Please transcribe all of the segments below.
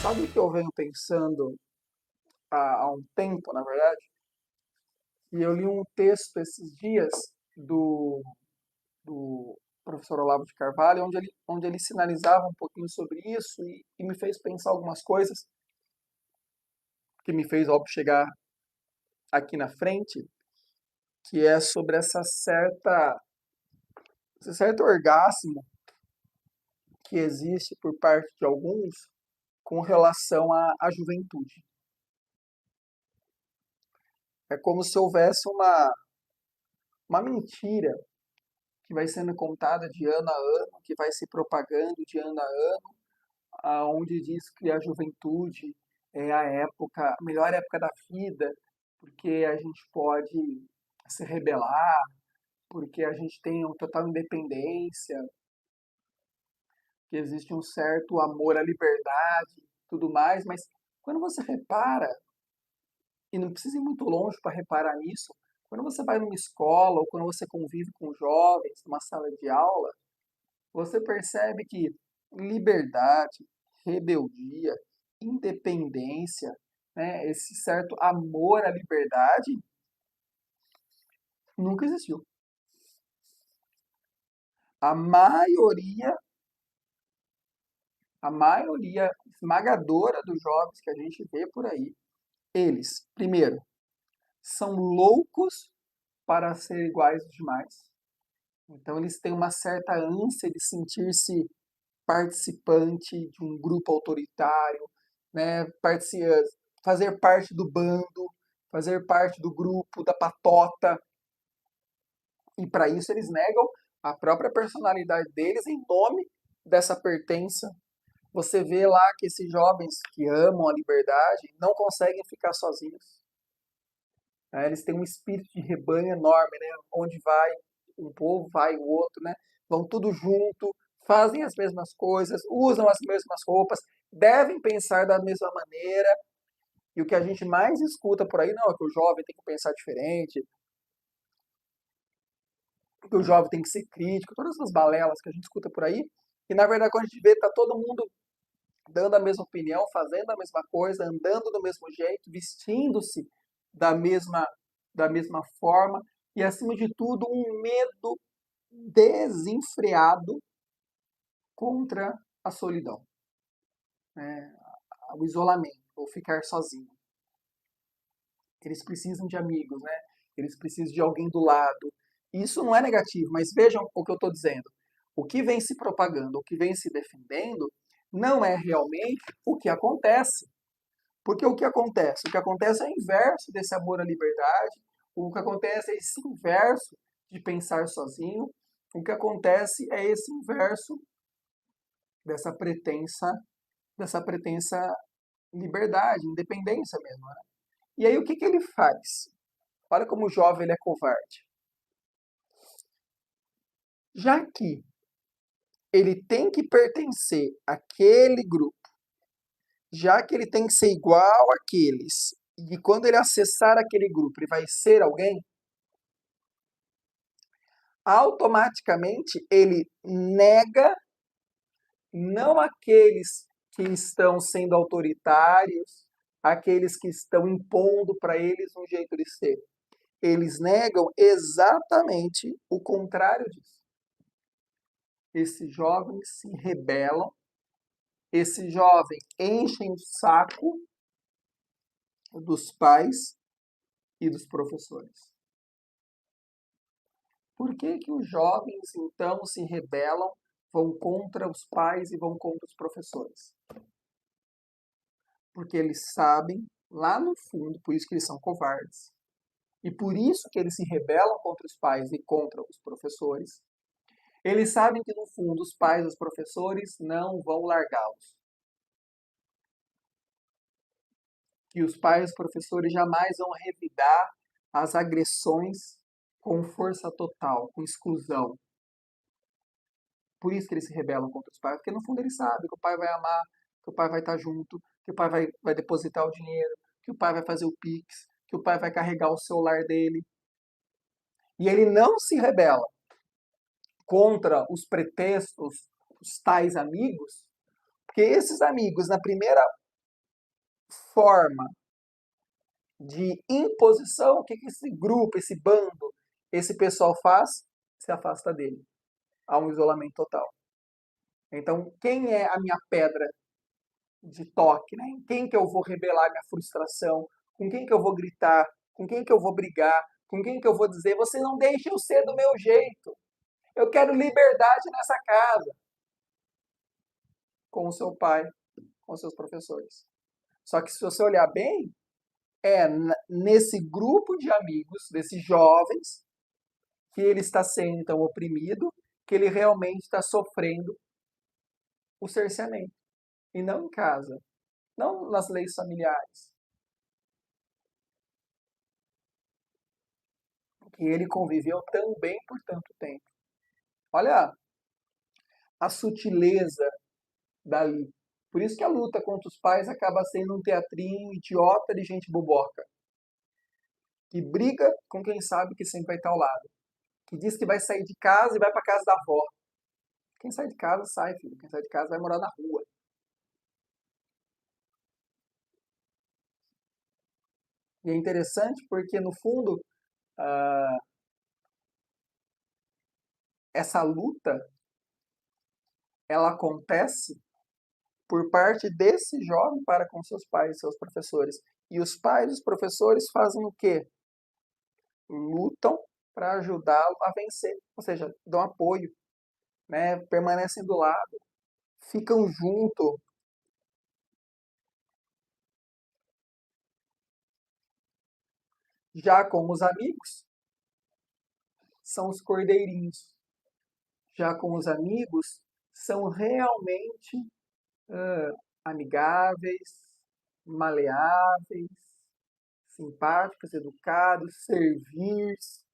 Sabe o que eu venho pensando há um tempo, na verdade? E eu li um texto esses dias do professor Olavo de Carvalho, onde ele sinalizava um pouquinho sobre isso e me fez pensar algumas coisas, que me fez, óbvio, chegar aqui na frente, que é sobre esse certo orgasmo que existe por parte de alguns com relação à juventude. É como se houvesse uma mentira que vai sendo contada de ano a ano, que vai se propagando de ano a ano, aonde diz que a juventude é a melhor época da vida, porque a gente pode se rebelar, porque a gente tem uma total independência, que existe um certo amor à liberdade, tudo mais, mas quando você repara, e não precisa ir muito longe para reparar nisso, quando você vai numa escola ou quando você convive com jovens numa sala de aula, você percebe que liberdade, rebeldia, independência, né, esse certo amor à liberdade nunca existiu. A maioria, a maioria esmagadora dos jovens que a gente vê por aí, eles, primeiro, são loucos para ser iguais aos demais. Então eles têm uma certa ânsia de sentir-se participante de um grupo autoritário, né? Fazer parte do bando, fazer parte do grupo, da patota. E para isso eles negam a própria personalidade deles em nome dessa pertença. Você vê lá que esses jovens que amam a liberdade não conseguem ficar sozinhos. Né? Eles têm um espírito de rebanho enorme, né? Onde vai um povo, vai o outro, né? Vão tudo junto, fazem as mesmas coisas, usam as mesmas roupas, devem pensar da mesma maneira. E o que a gente mais escuta por aí, não, é que o jovem tem que pensar diferente, que o jovem tem que ser crítico, todas essas balelas que a gente escuta por aí. E na verdade, quando a gente vê, tá todo mundo dando a mesma opinião, fazendo a mesma coisa, andando do mesmo jeito, vestindo-se da mesma, da mesma forma, e acima de tudo, um medo desenfreado contra a solidão, né? O isolamento, ou ficar sozinho. Eles precisam de amigos, né? Eles precisam de alguém do lado. Isso não é negativo, mas vejam o que eu estou dizendo. O que vem se propagando, o que vem se defendendo, não é realmente o que acontece. Porque o que acontece? O que acontece é o inverso desse amor à liberdade, o que acontece é esse inverso de pensar sozinho, o que acontece é esse inverso dessa pretensa, dessa pretensa liberdade, independência mesmo, né? E aí o que ele faz? Olha como o jovem ele é covarde. Já que ele tem que pertencer àquele grupo, já que ele tem que ser igual àqueles, e quando ele acessar aquele grupo ele vai ser alguém, automaticamente ele nega não aqueles que estão sendo autoritários, aqueles que estão impondo para eles um jeito de ser. Eles negam exatamente o contrário disso. Esses jovens se rebelam, esses jovens enchem o saco dos pais e dos professores. Por que que os jovens, então, se rebelam, vão contra os pais e vão contra os professores? Porque eles sabem, lá no fundo, por isso que eles são covardes, e por isso que eles se rebelam contra os pais e contra os professores, eles sabem que, no fundo, os pais e os professores não vão largá-los. Que os pais e os professores jamais vão revidar as agressões com força total, com exclusão. Por isso que eles se rebelam contra os pais, porque no fundo eles sabem que o pai vai amar, que o pai vai estar junto, que o pai vai depositar o dinheiro, que o pai vai fazer o Pix, que o pai vai carregar o celular dele. E ele não se rebela contra os pretextos, os tais amigos, porque esses amigos, na primeira forma de imposição, o que esse grupo, esse bando, esse pessoal faz? Se afasta dele. Há um isolamento total. Então, quem é a minha pedra de toque, né? Em quem que eu vou revelar minha frustração? Com quem que eu vou gritar? Com quem que eu vou brigar? Com quem que eu vou dizer, você não deixa eu ser do meu jeito. Eu quero liberdade nessa casa. Com o seu pai, com os seus professores. Só que se você olhar bem, é nesse grupo de amigos, desses jovens, que ele está sendo então oprimido, que ele realmente está sofrendo o cerceamento. E não em casa, não nas leis familiares, que ele conviveu tão bem por tanto tempo. Olha a sutileza dali. Por isso que a luta contra os pais acaba sendo um teatrinho idiota de gente boboca, que briga com quem sabe que sempre vai estar ao lado, que diz que vai sair de casa e vai para casa da avó. Quem sai de casa, sai, filho. Quem sai de casa vai morar na rua. E é interessante porque, no fundo, essa luta, ela acontece por parte desse jovem para com seus pais, seus professores. E os pais e os professores fazem o quê? Lutam para ajudá-lo a vencer. Ou seja, dão apoio, né? Permanecem do lado, ficam junto. Já com os amigos, são os cordeirinhos. Já com os amigos, são realmente amigáveis, maleáveis, simpáticos, educados, servirs.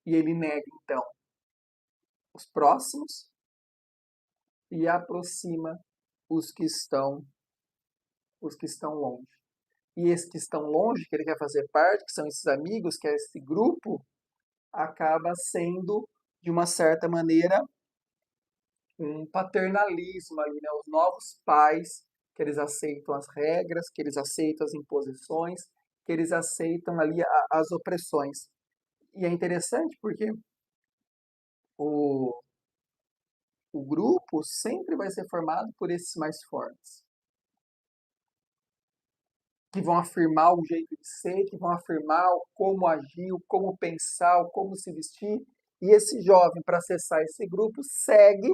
E ele nega, então, os próximos e aproxima os que estão, os que estão longe. E esses que estão longe, que ele quer fazer parte, que são esses amigos, que é esse grupo, acaba sendo, de uma certa maneira, um paternalismo ali, né? Os novos pais, que eles aceitam as regras, que eles aceitam as imposições, que eles aceitam ali as opressões. E é interessante porque o, o grupo sempre vai ser formado por esses mais fortes, que vão afirmar o jeito de ser, que vão afirmar o como agir, o como pensar, o como se vestir. E esse jovem, para acessar esse grupo, segue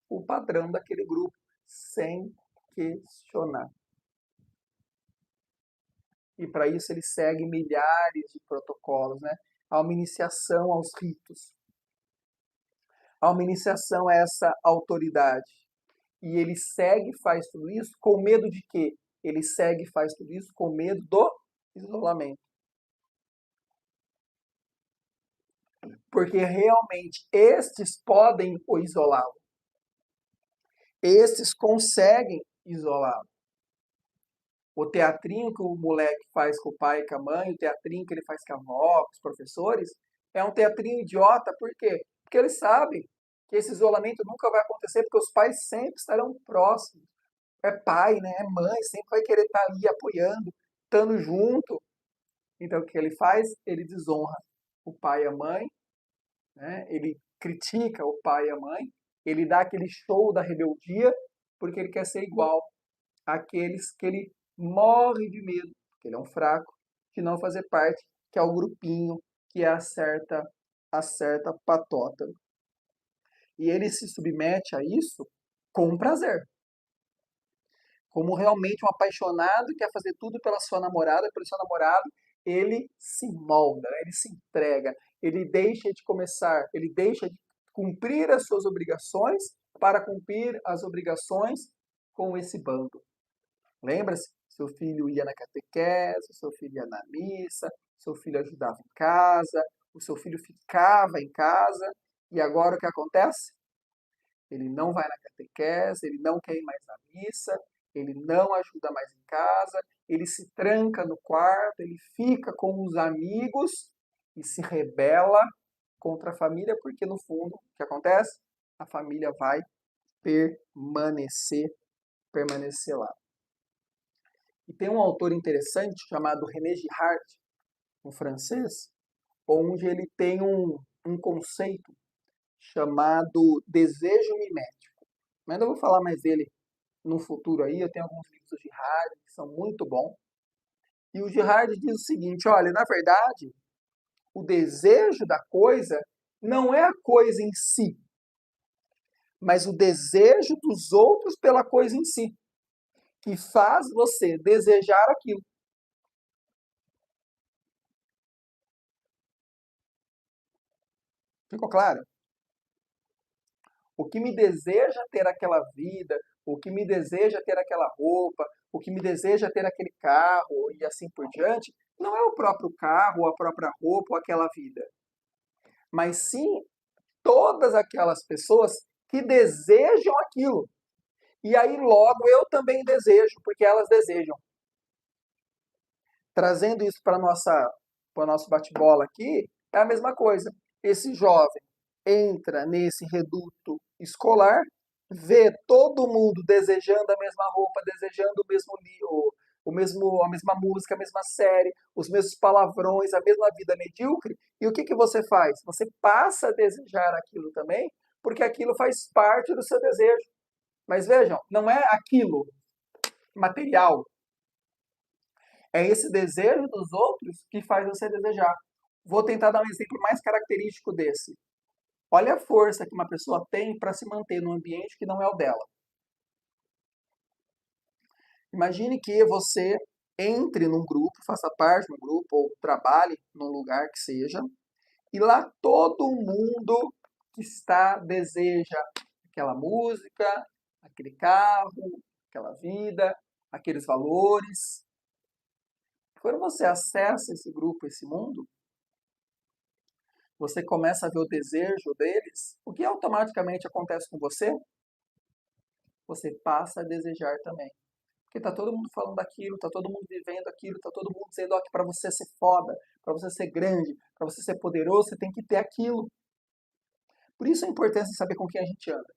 o padrão daquele grupo, sem questionar. E para isso ele segue milhares de protocolos, né? Há uma iniciação aos ritos. Há uma iniciação a essa autoridade. E ele segue e faz tudo isso com medo de quê? Ele segue e faz tudo isso com medo do isolamento. Porque realmente estes podem o isolá-lo. Estes conseguem isolá-lo. O teatrinho que o moleque faz com o pai e com a mãe, o teatrinho que ele faz com a avó, com os professores, é um teatrinho idiota, por quê? Porque eles sabem que esse isolamento nunca vai acontecer, porque os pais sempre estarão próximos. É pai, né? É mãe, sempre vai querer estar ali apoiando, estando junto. Então o que ele faz? Ele desonra o pai e a mãe, né? Ele critica o pai e a mãe, ele dá aquele show da rebeldia, porque ele quer ser igual àqueles que ele morre de medo, que ele é um fraco, de não fazer parte, que é o grupinho, que é a certa patota. E ele se submete a isso com prazer. Como realmente um apaixonado que quer fazer tudo pela sua namorada, pelo seu namorado, ele se molda, ele se entrega, ele deixa de começar, ele deixa de cumprir as suas obrigações para cumprir as obrigações com esse bando. Lembra-se? Seu filho ia na catequese, seu filho ia na missa, seu filho ajudava em casa, o seu filho ficava em casa, e agora o que acontece? Ele não vai na catequese, ele não quer ir mais na missa, ele não ajuda mais em casa, ele se tranca no quarto, ele fica com os amigos e se rebela contra a família, porque no fundo, o que acontece? A família vai permanecer lá. E tem um autor interessante chamado René Girard, um francês, onde ele tem um conceito chamado desejo mimético. Mas eu vou falar mais dele no futuro aí, eu tenho alguns livros do Girard que são muito bons. E o Girard diz o seguinte, olha, na verdade, o desejo da coisa não é a coisa em si, mas o desejo dos outros pela coisa em si, que faz você desejar aquilo. Ficou claro? O que me deseja ter aquela vida, o que me deseja ter aquela roupa, o que me deseja ter aquele carro e assim por diante, não é o próprio carro, ou a própria roupa, ou aquela vida, mas sim todas aquelas pessoas que desejam aquilo. E aí logo eu também desejo, porque elas desejam. Trazendo isso para o nosso bate-bola aqui, é a mesma coisa. Esse jovem entra nesse reduto escolar, vê todo mundo desejando a mesma roupa, desejando o mesmo livro, a mesma música, a mesma série, os mesmos palavrões, a mesma vida medíocre, e o que, que você faz? Você passa a desejar aquilo também, porque aquilo faz parte do seu desejo. Mas vejam, não é aquilo material, é esse desejo dos outros que faz você desejar. Vou tentar dar um exemplo mais característico desse. Olha a força que uma pessoa tem para se manter num ambiente que não é o dela. Imagine que você entre num grupo, faça parte de um grupo ou trabalhe num lugar que seja, e lá todo mundo que está deseja aquela música, aquele carro, aquela vida, aqueles valores. Quando você acessa esse grupo, esse mundo, você começa a ver o desejo deles, o que automaticamente acontece com você? Você passa a desejar também. Porque tá todo mundo falando daquilo, tá todo mundo vivendo aquilo, tá todo mundo dizendo que para você ser foda, para você ser grande, para você ser poderoso, você tem que ter aquilo. Por isso a importância de saber com quem a gente anda.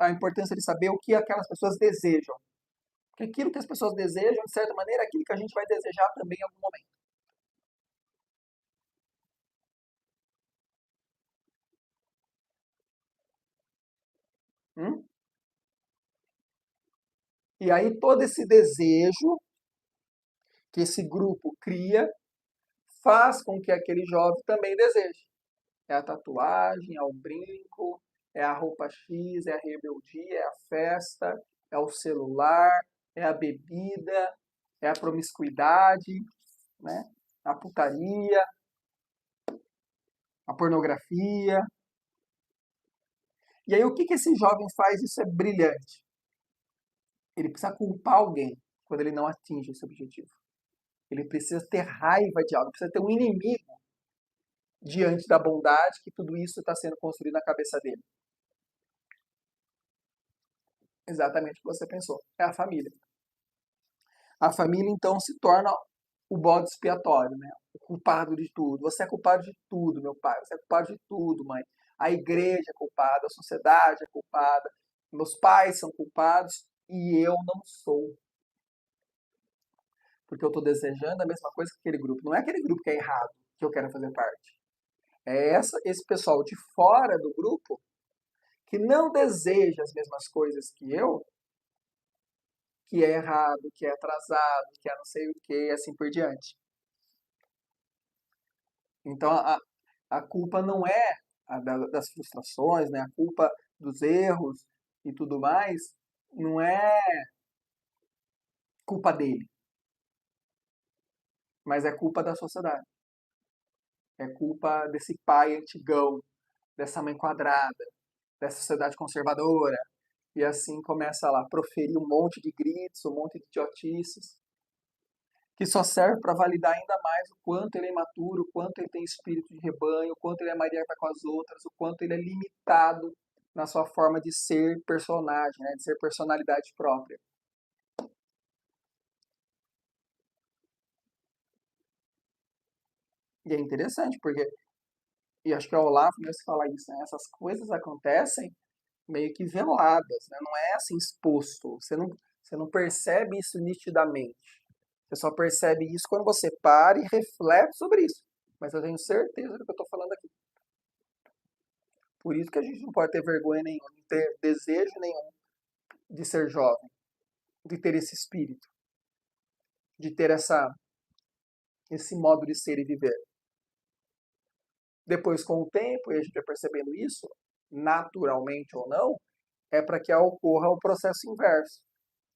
A importância de saber o que aquelas pessoas desejam. Porque aquilo que as pessoas desejam, de certa maneira, é aquilo que a gente vai desejar também em algum momento. Hum? E aí todo esse desejo que esse grupo cria faz com que aquele jovem também deseje. É a tatuagem, é o brinco, é a roupa X, é a rebeldia, é a festa, é o celular, é a bebida, é a promiscuidade, né? A putaria, a pornografia. E aí o que que esse jovem faz? Isso é brilhante. Ele precisa culpar alguém quando ele não atinge esse objetivo. Ele precisa ter raiva de algo, precisa ter um inimigo diante da bondade que tudo isso está sendo construído na cabeça dele. Exatamente o que você pensou. É a família. A família, então, se torna o bode expiatório, né? O culpado de tudo. Você é culpado de tudo, meu pai. Você é culpado de tudo, mãe. A igreja é culpada, a sociedade é culpada, meus pais são culpados e eu não sou. Porque eu estou desejando a mesma coisa que aquele grupo. Não é aquele grupo que é errado, que eu quero fazer parte. É esse pessoal de fora do grupo que não deseja as mesmas coisas que é errado, que é atrasado, que é não sei o que, e assim por diante. Então a culpa não é das frustrações, né? A culpa dos erros e tudo mais, não é culpa dele, mas é culpa da sociedade. É culpa desse pai antigão, dessa mãe quadrada, dessa sociedade conservadora. E assim começa lá a proferir um monte de gritos, um monte de idiotices, que só serve para validar ainda mais o quanto ele é imaturo, o quanto ele tem espírito de rebanho, o quanto ele é Maria vai com as outras, o quanto ele é limitado na sua forma de ser personagem, né, de ser personalidade própria. E é interessante, porque, e acho que é o Olavo mesmo que fala isso, né, essas coisas acontecem meio que veladas, né? Não é assim exposto. Você não percebe isso nitidamente. Você só percebe isso quando você para e reflete sobre isso. Mas eu tenho certeza do que eu estou falando aqui. Por isso que a gente não pode ter vergonha nenhuma, não ter desejo nenhum de ser jovem, de ter esse espírito, de ter esse modo de ser e viver. Depois, com o tempo, e a gente vai percebendo isso, naturalmente ou não, é para que ocorra o processo inverso.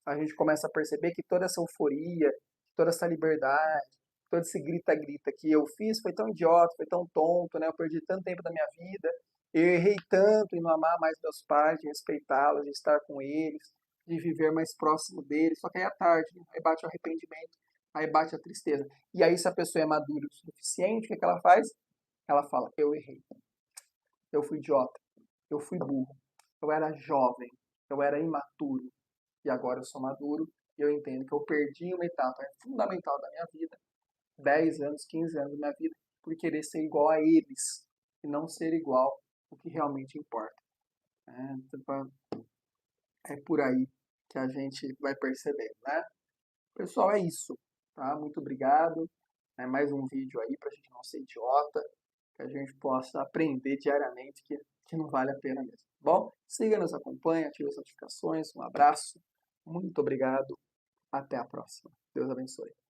A gente começa a perceber que toda essa euforia, toda essa liberdade, todo esse grita-grita que eu fiz foi tão idiota, foi tão tonto, né? Eu perdi tanto tempo da minha vida, eu errei tanto em não amar mais meus pais, de respeitá-los, de estar com eles, de viver mais próximo deles. Só que aí é tarde, né? Aí bate o arrependimento, aí bate a tristeza. E aí, se a pessoa é madura o suficiente, o que é que ela faz? Ela fala: eu errei, eu fui idiota, eu fui burro, eu era jovem, eu era imaturo, e agora eu sou maduro e eu entendo que eu perdi uma etapa fundamental da minha vida, 10 anos, 15 anos da minha vida, por querer ser igual a eles e não ser igual o que realmente importa. Então, é por aí que a gente vai percebendo, né? Pessoal, é isso, tá? Muito obrigado. É mais um vídeo aí pra gente não ser idiota, que a gente possa aprender diariamente que não vale a pena mesmo. Bom, siga, nos acompanha, ative as notificações. Um abraço, muito obrigado, até a próxima. Deus abençoe.